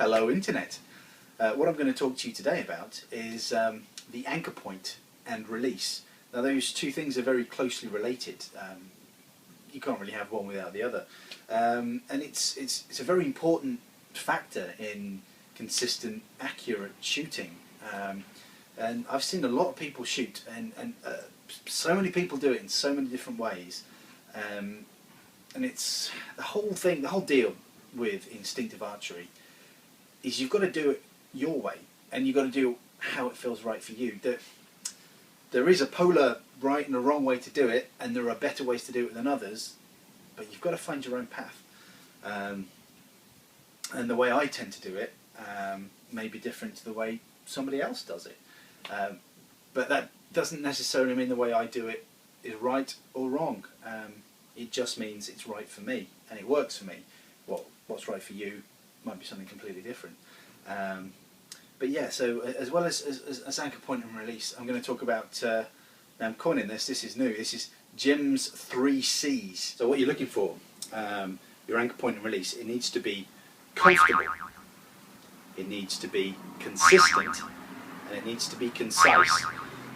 Hello Internet. What I'm going to talk to you today about is the anchor point and release. Now those two things are very closely related. You can't really have one without the other. And it's a very important factor in consistent, accurate shooting. And I've seen a lot of people shoot, and so many people do it in so many different ways. And it's the whole deal with instinctive archery is you've got to do it your way, and you've got to do it how it feels right for you. There is a polar right and a wrong way to do it, and there are better ways to do it than others, but you've got to find your own path. And the way I tend to do it may be different to the way somebody else does it. But that doesn't necessarily mean the way I do it is right or wrong. It just means it's right for me and it works for me. What's right for you might be something completely different. But yeah, so as well as anchor point and release, I'm going to talk about, now I'm coining this is new, this is Jim's 3 C's. So what you're looking for, your anchor point and release, it needs to be comfortable, it needs to be consistent, and it needs to be concise.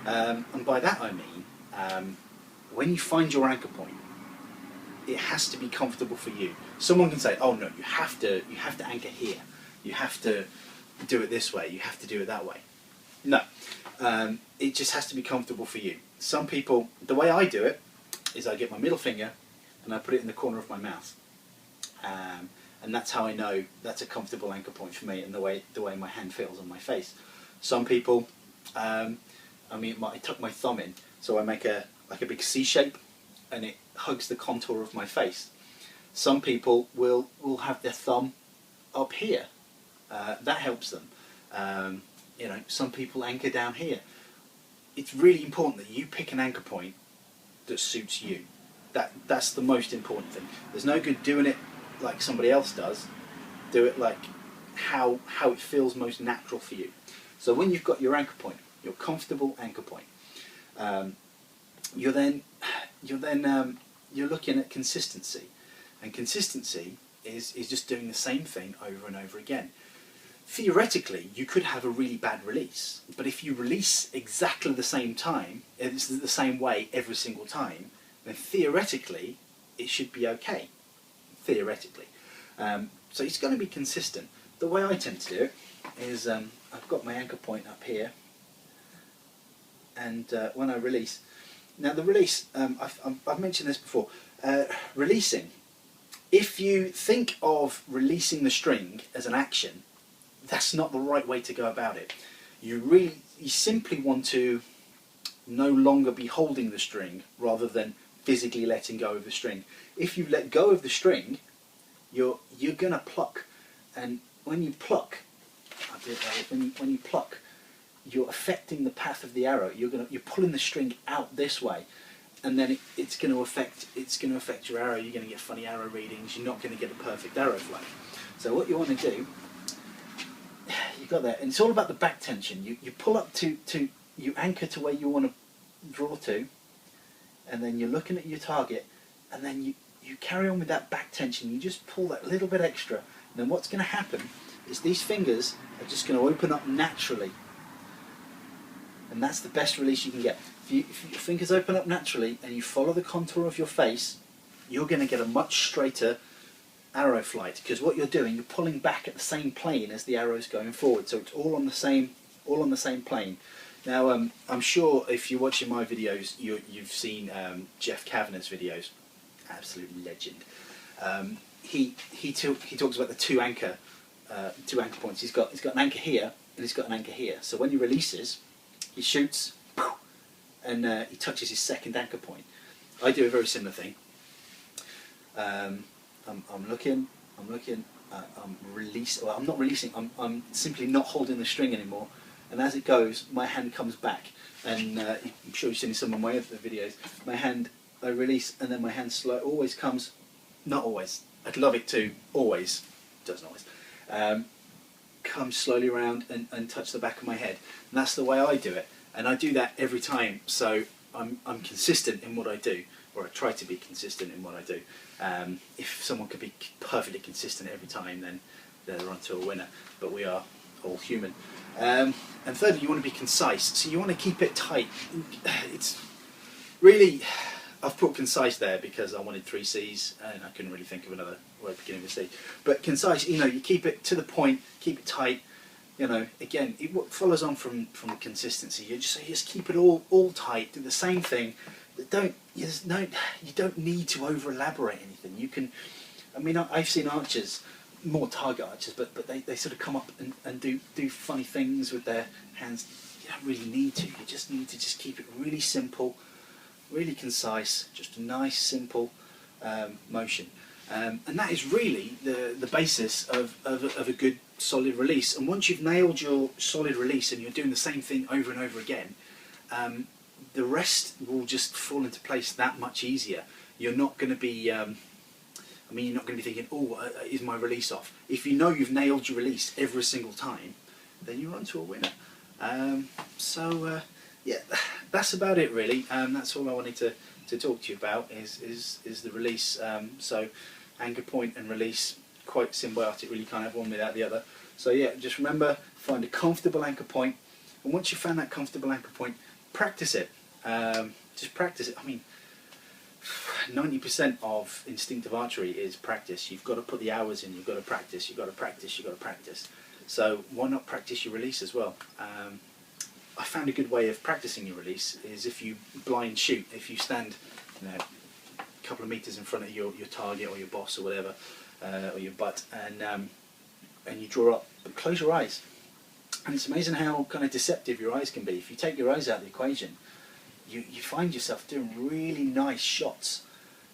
And by that I mean, when you find your anchor point, it has to be comfortable for you. Someone can say, oh no, you have to anchor here, you have to do it this way, you have to do it that way. No, it just has to be comfortable for you. Some people, the way I do it is I get my middle finger and I put it in the corner of my mouth, and that's how I know that's a comfortable anchor point for me, and the way my hand feels on my face. Some people, I tuck my thumb in, so I make like a big C shape, and it hugs the contour of my face. Some people will have their thumb up here. That helps them. Some people anchor down here. It's really important that you pick an anchor point that suits you. That's the most important thing. There's no good doing it like somebody else does. Do it like how it feels most natural for you. So when you've got your anchor point, your comfortable anchor point, you're looking at consistency, and consistency is just doing the same thing over and over again. Theoretically, you could have a really bad release, but if you release exactly the same time, it's the same way every single time, then theoretically it should be okay. Theoretically, so it's going to be consistent. The way I tend to do it is I've got my anchor point up here, and when I release, now the release, I've mentioned this before, releasing, if you think of releasing the string as an action, that's not the right way to go about it. You simply want to no longer be holding the string rather than physically letting go of the string. If you let go of the string, you're gonna pluck, and when you pluck, when you pluck, you're affecting the path of the arrow. You're pulling the string out this way, and then it's going to affect your arrow. You're going to get funny arrow readings. You're not going to get a perfect arrow flow. So what you want to do, you got that, and it's all about the back tension. You pull up to you anchor to where you want to draw to, and then you're looking at your target, and then you carry on with that back tension. You just pull that little bit extra, and then what's going to happen is these fingers are just going to open up naturally, and that's the best release you can get. If your fingers open up naturally and you follow the contour of your face, you're going to get a much straighter arrow flight, because what you're doing, you're pulling back at the same plane as the arrow's going forward, so it's all on the same plane. Now I'm sure if you're watching my videos, you've seen Jeff Kavanagh's videos. Absolute legend. He talks about the two anchor points. He's got an anchor here and he's got an anchor here. So when he releases, he shoots, and he touches his second anchor point. I do a very similar thing. I'm looking, I'm not releasing, I'm simply not holding the string anymore, and as it goes, my hand comes back, and I'm sure you've seen some of my other videos, I release, and then my hand always comes, not always, I'd love it to, always, doesn't always, come slowly around and touch the back of my head, and that's the way I do it, and I do that every time, so I'm consistent in what I do, or I try to be consistent in what I do. If someone could be perfectly consistent every time, then they're onto a winner. But we are all human. And thirdly, you want to be concise. So you want to keep it tight. It's really, I've put concise there because I wanted 3 C's and I couldn't really think of another word beginning with C. But concise, you know, you keep it to the point, keep it tight. You know, again, it follows on from consistency. You just keep it all tight. Do the same thing. You don't need to over elaborate anything. You can, I mean, I've seen archers, more target archers, but they sort of come up and do funny things with their hands. You don't really need to. You just need to just keep it really simple, really concise, just a nice simple motion. And that is really the basis of a good solid release. And once you've nailed your solid release and you're doing the same thing over and over again, the rest will just fall into place that much easier. You're not going to be, you're not going to be thinking, oh, is my release off? If you know you've nailed your release every single time, then you're on to a winner. Yeah, that's about it really. That's all I wanted to talk to you about is the release. So anchor point and release, quite symbiotic, really can't have one without the other. So yeah, just remember, find a comfortable anchor point, and once you've found that comfortable anchor point, practice it. Just practice it. I mean, 90% of instinctive archery is practice. You've got to put the hours in, you've got to practice, you've got to practice, you've got to practice. So why not practice your release as well? I found a good way of practicing your release is if you blind shoot. If you stand, you know, a couple of meters in front of your target or your boss or whatever, or your butt, and you draw up, but close your eyes. And it's amazing how kind of deceptive your eyes can be. If you take your eyes out of the equation, you find yourself doing really nice shots.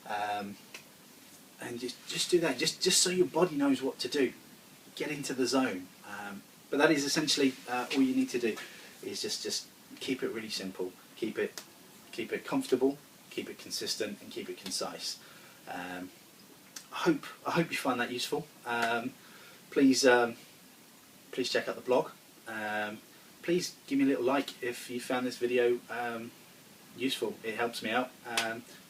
And just do that, just so your body knows what to do. Get into the zone. But that is essentially all you need to do. Is just keep it really simple. Keep it comfortable. Keep it consistent, and keep it concise. I hope you find that useful. Please check out the blog. Please give me a little like if you found this video useful. It helps me out.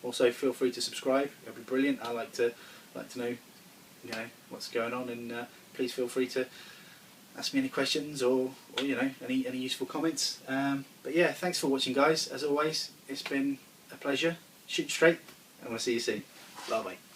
Also, feel free to subscribe. It'll be brilliant. I like to know, you know, what's going on, and please feel free to ask me any questions or you know, any useful comments. But yeah, thanks for watching, guys. As always, it's been a pleasure. Shoot straight, and we'll see you soon. Bye bye.